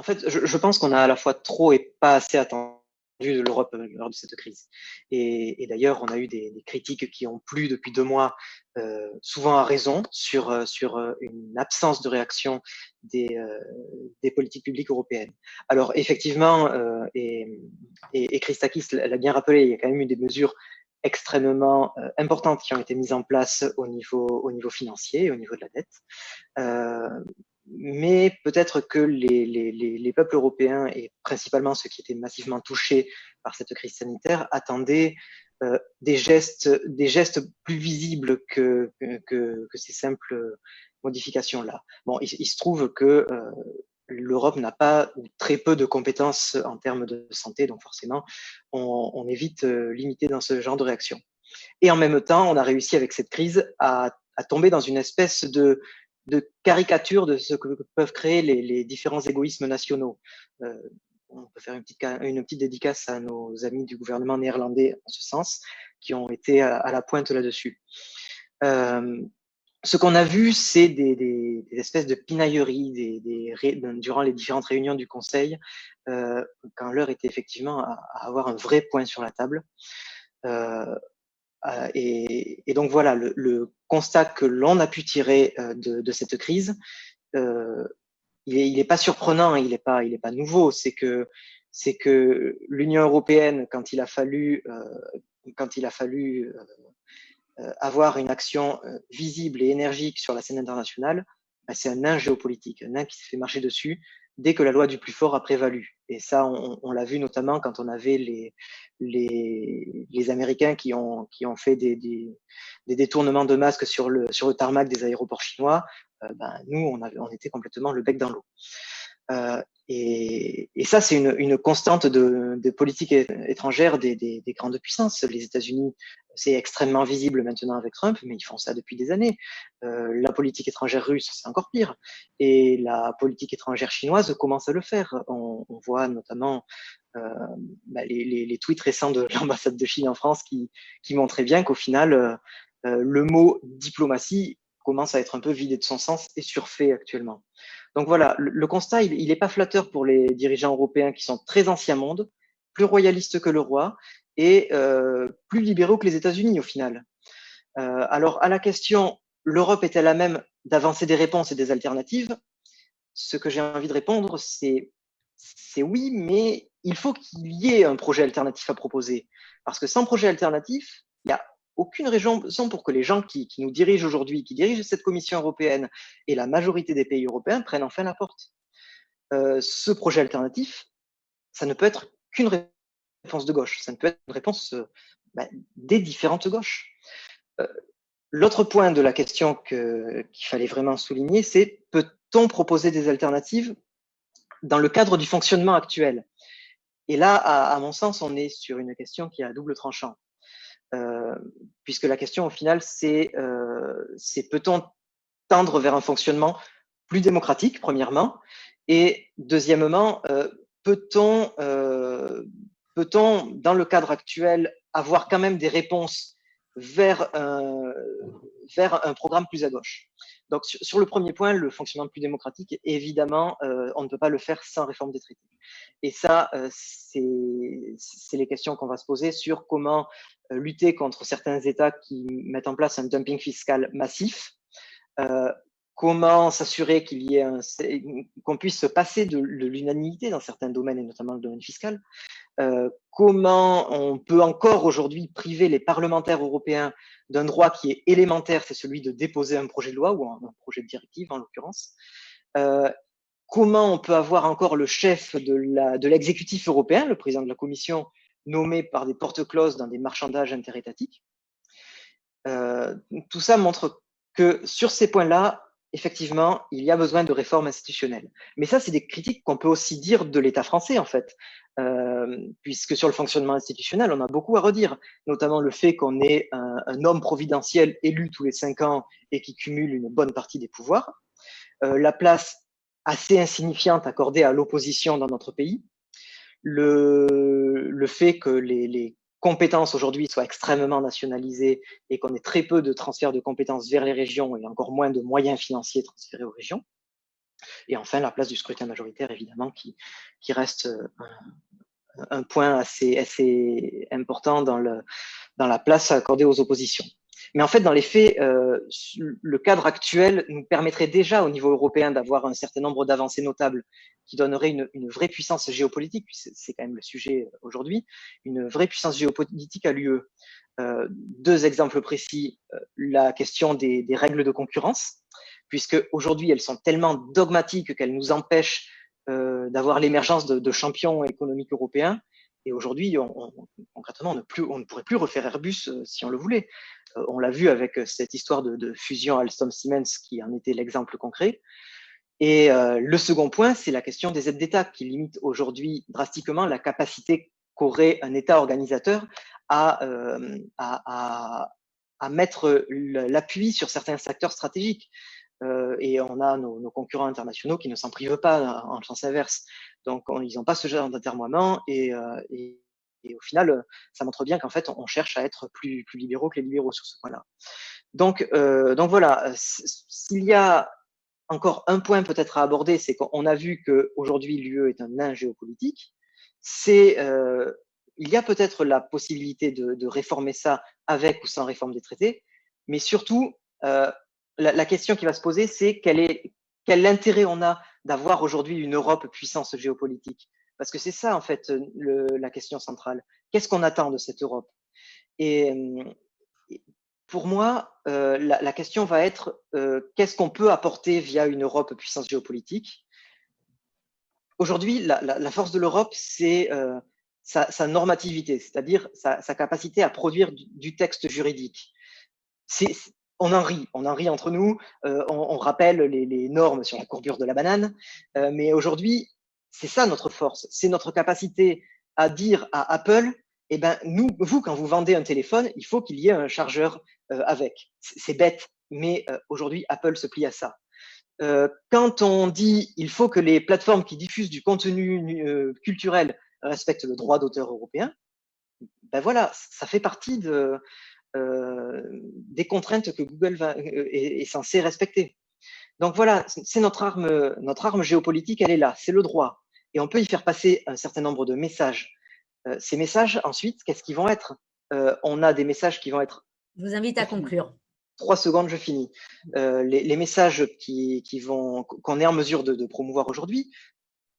En fait, je pense qu'on a à la fois trop et pas assez attendu de l'Europe lors de cette crise. Et d'ailleurs, on a eu des critiques qui ont plu depuis 2 mois, souvent à raison, sur une absence de réaction des politiques publiques européennes. Alors effectivement, et Christakis l'a bien rappelé, il y a quand même eu des mesures extrêmement importantes qui ont été mises en place au niveau financier, au niveau de la dette. Euh, mais peut-être que les peuples européens, et principalement ceux qui étaient massivement touchés par cette crise sanitaire, attendaient des gestes plus visibles que ces simples modifications-là. Bon, il se trouve que l'Europe n'a pas ou très peu de compétences en termes de santé, donc forcément, on est vite limité dans ce genre de réaction. Et en même temps, on a réussi avec cette crise à tomber dans une espèce de caricature de ce que peuvent créer les différents égoïsmes nationaux. Euh, on peut faire une petite dédicace à nos amis du gouvernement néerlandais en ce sens, qui ont été à la pointe là-dessus. Euh, Ce qu'on a vu, c'est des espèces de pinailleries durant les différentes réunions du Conseil, quand l'heure était effectivement à avoir un vrai point sur la table. Euh, et donc voilà, le constat que l'on a pu tirer de cette crise, euh, il est pas surprenant, il est pas nouveau. C'est que l'Union européenne, quand il a fallu avoir une action visible et énergique sur la scène internationale, bah, c'est un nain géopolitique, un nain qui s'est fait marcher dessus dès que la loi du plus fort a prévalu. Et ça, on l'a vu notamment quand on avait les Américains qui ont fait des détournements de masques sur le tarmac des aéroports chinois. Ben, nous, on était complètement le bec dans l'eau. Et ça, c'est une constante de politique étrangère des grandes puissances. Les États-Unis, c'est extrêmement visible maintenant avec Trump, mais ils font ça depuis des années. La politique étrangère russe, c'est encore pire. Et la politique étrangère chinoise commence à le faire. On voit notamment les tweets récents de l'ambassade de Chine en France qui montraient bien qu'au final, le mot diplomatie commence à être un peu vidé de son sens et surfait actuellement. Donc voilà, le constat, il n'est pas flatteur pour les dirigeants européens qui sont très ancien monde, plus royalistes que le roi et plus libéraux que les États-Unis au final. Alors à la question, l'Europe est-elle à même d'avancer des réponses et des alternatives? Ce que j'ai envie de répondre, c'est oui, mais il faut qu'il y ait un projet alternatif à proposer. Parce que sans projet alternatif, il n'y a aucune raison pour que les gens qui nous dirigent aujourd'hui, qui dirigent cette Commission européenne et la majorité des pays européens prennent enfin la porte. Ce projet alternatif, ça ne peut être qu'une réponse de gauche, ça ne peut être une réponse des différentes gauches. L'autre point de la question qu'il fallait vraiment souligner, c'est peut-on proposer des alternatives dans le cadre du fonctionnement actuel? Et là, à mon sens, on est sur une question qui est à double tranchant. Puisque la question, au final, c'est peut-on tendre vers un fonctionnement plus démocratique, premièrement, et deuxièmement, peut-on, dans le cadre actuel, avoir quand même des réponses vers un programme plus à gauche? Donc, sur le premier point, le fonctionnement plus démocratique, évidemment, on ne peut pas le faire sans réforme des traités. Et ça, c'est les questions qu'on va se poser sur comment lutter contre certains États qui mettent en place un dumping fiscal massif, comment s'assurer qu'on puisse se passer de l'unanimité dans certains domaines, et notamment le domaine fiscal, comment on peut encore aujourd'hui priver les parlementaires européens d'un droit qui est élémentaire, c'est celui de déposer un projet de loi ou un projet de directive en l'occurrence. Comment on peut avoir encore le chef de l'exécutif européen, le président de la Commission, nommé par des porte-clauses dans des marchandages interétatiques. Tout ça montre que sur ces points-là, effectivement, il y a besoin de réformes institutionnelles. Mais ça, c'est des critiques qu'on peut aussi dire de l'État français, en fait, puisque sur le fonctionnement institutionnel, on a beaucoup à redire, notamment le fait qu'on ait un homme providentiel élu tous les 5 ans et qui cumule une bonne partie des pouvoirs, la place assez insignifiante accordée à l'opposition dans notre pays, le fait que les compétences aujourd'hui soient extrêmement nationalisées et qu'on ait très peu de transferts de compétences vers les régions et encore moins de moyens financiers transférés aux régions. Et enfin, la place du scrutin majoritaire, évidemment, qui reste un point assez important dans la place accordée aux oppositions. Mais en fait, dans les faits, le cadre actuel nous permettrait déjà au niveau européen d'avoir un certain nombre d'avancées notables qui donneraient une vraie puissance géopolitique, puis c'est quand même le sujet aujourd'hui, une vraie puissance géopolitique à l'UE. Deux exemples précis, la question des règles de concurrence, puisque aujourd'hui elles sont tellement dogmatiques qu'elles nous empêchent d'avoir l'émergence de champions économiques européens. Et aujourd'hui, concrètement, on ne pourrait plus refaire Airbus si on le voulait. On l'a vu avec cette histoire de fusion Alstom-Siemens qui en était l'exemple concret. Et le second point, c'est la question des aides d'État qui limite aujourd'hui drastiquement la capacité qu'aurait un État organisateur à mettre l'appui sur certains secteurs stratégiques. Et on a nos concurrents internationaux qui ne s'en privent pas en sens inverse. Donc, ils n'ont pas ce genre d'atermoiement et au final, ça montre bien qu'en fait, on cherche à être plus libéraux que les libéraux sur ce point-là. Donc voilà, s'il y a encore un point peut-être à aborder, c'est qu'on a vu qu'aujourd'hui, l'UE est un nain géopolitique. Il y a peut-être la possibilité de réformer ça avec ou sans réforme des traités, mais surtout, la question qui va se poser, c'est quel intérêt on a d'avoir aujourd'hui une Europe puissance géopolitique. Parce que c'est ça, en fait, la question centrale. Qu'est-ce qu'on attend de cette Europe? Et pour moi, la question va être qu'est-ce qu'on peut apporter via une Europe puissance géopolitique? Aujourd'hui, la force de l'Europe, c'est sa normativité, c'est-à-dire sa capacité à produire du texte juridique. On en rit entre nous, on rappelle les normes sur la courbure de la banane, mais aujourd'hui, c'est ça notre force, c'est notre capacité à dire à Apple, eh ben vous, quand vous vendez un téléphone, il faut qu'il y ait un chargeur avec. C'est bête, mais aujourd'hui, Apple se plie à ça. Quand on dit il faut que les plateformes qui diffusent du contenu culturel respectent le droit d'auteur européen, ben voilà, ça fait partie des contraintes que Google est censé respecter. Donc voilà, c'est notre arme géopolitique, elle est là, c'est le droit. Et on peut y faire passer un certain nombre de messages. Ces messages, ensuite, qu'est-ce qu'ils vont être? On a des messages qui vont être… Je vous invite à conclure. 3 secondes, je finis. Les messages qu'on est en mesure de promouvoir aujourd'hui,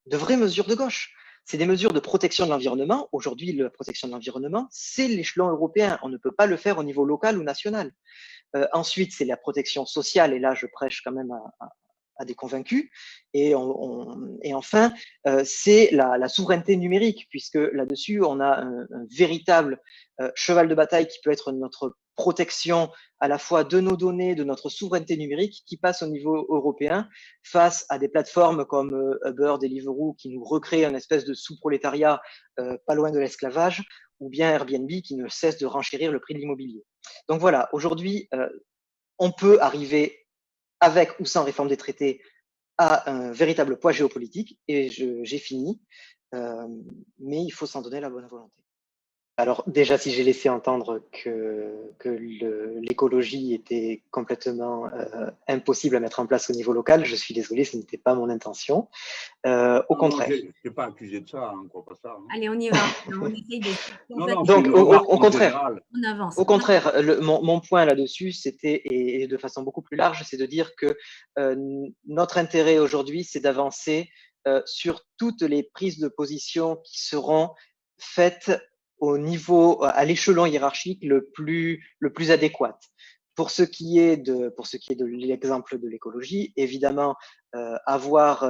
de vraies mesures de gauche. C'est des mesures de protection de l'environnement. Aujourd'hui, la protection de l'environnement, c'est l'échelon européen. On ne peut pas le faire au niveau local ou national. Ensuite, c'est la protection sociale. Et là, je prêche quand même à des convaincus. Et enfin, c'est la souveraineté numérique, puisque là-dessus, on a un véritable cheval de bataille qui peut être notre protection à la fois de nos données, de notre souveraineté numérique qui passe au niveau européen face à des plateformes comme Uber, Deliveroo qui nous recréent une espèce de sous-prolétariat pas loin de l'esclavage, ou bien Airbnb qui ne cesse de renchérir le prix de l'immobilier. Donc voilà, aujourd'hui, on peut arriver avec ou sans réforme des traités à un véritable poids géopolitique, et j'ai fini, mais il faut s'en donner la bonne volonté. Alors déjà, si j'ai laissé entendre que l'écologie était complètement impossible à mettre en place au niveau local, je suis désolé, ce n'était pas mon intention. Au contraire. Non, je n'ai pas accusé de ça, hein, quoi, pas ça. Hein. Allez, on y va. On essaye de… Donc, au contraire, on avance. Au contraire, mon point là-dessus, c'était, et de façon beaucoup plus large, c'est de dire que notre intérêt aujourd'hui, c'est d'avancer sur toutes les prises de position qui seront faites au niveau, à l'échelon hiérarchique le plus adéquat. Pour ce qui est de l'exemple de l'écologie, évidemment, avoir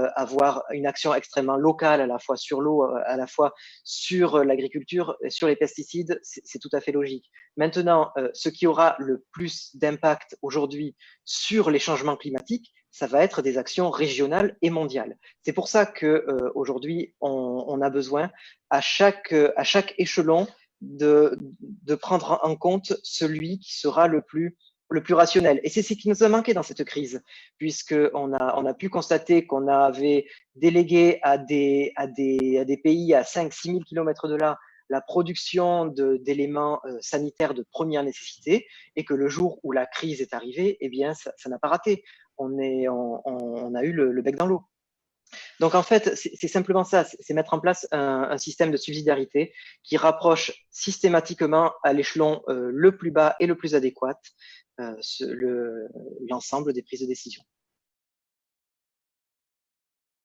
une action extrêmement locale à la fois sur l'eau, à la fois sur l'agriculture, sur les pesticides, c'est tout à fait logique. Maintenant, ce qui aura le plus d'impact aujourd'hui sur les changements climatiques, ça va être des actions régionales et mondiales. C'est pour ça que aujourd'hui, on a besoin à chaque échelon de prendre en compte celui qui sera le plus rationnel. Et c'est ce qui nous a manqué dans cette crise, puisqu'on a pu constater qu'on avait délégué à des pays à 5-6 000 kilomètres de là la production d'éléments sanitaires de première nécessité, et que le jour où la crise est arrivée, eh bien, ça n'a pas raté. On a eu le bec dans l'eau. Donc en fait, c'est simplement ça, c'est mettre en place un système de subsidiarité qui rapproche systématiquement à l'échelon le plus bas et le plus adéquat l'ensemble des prises de décision.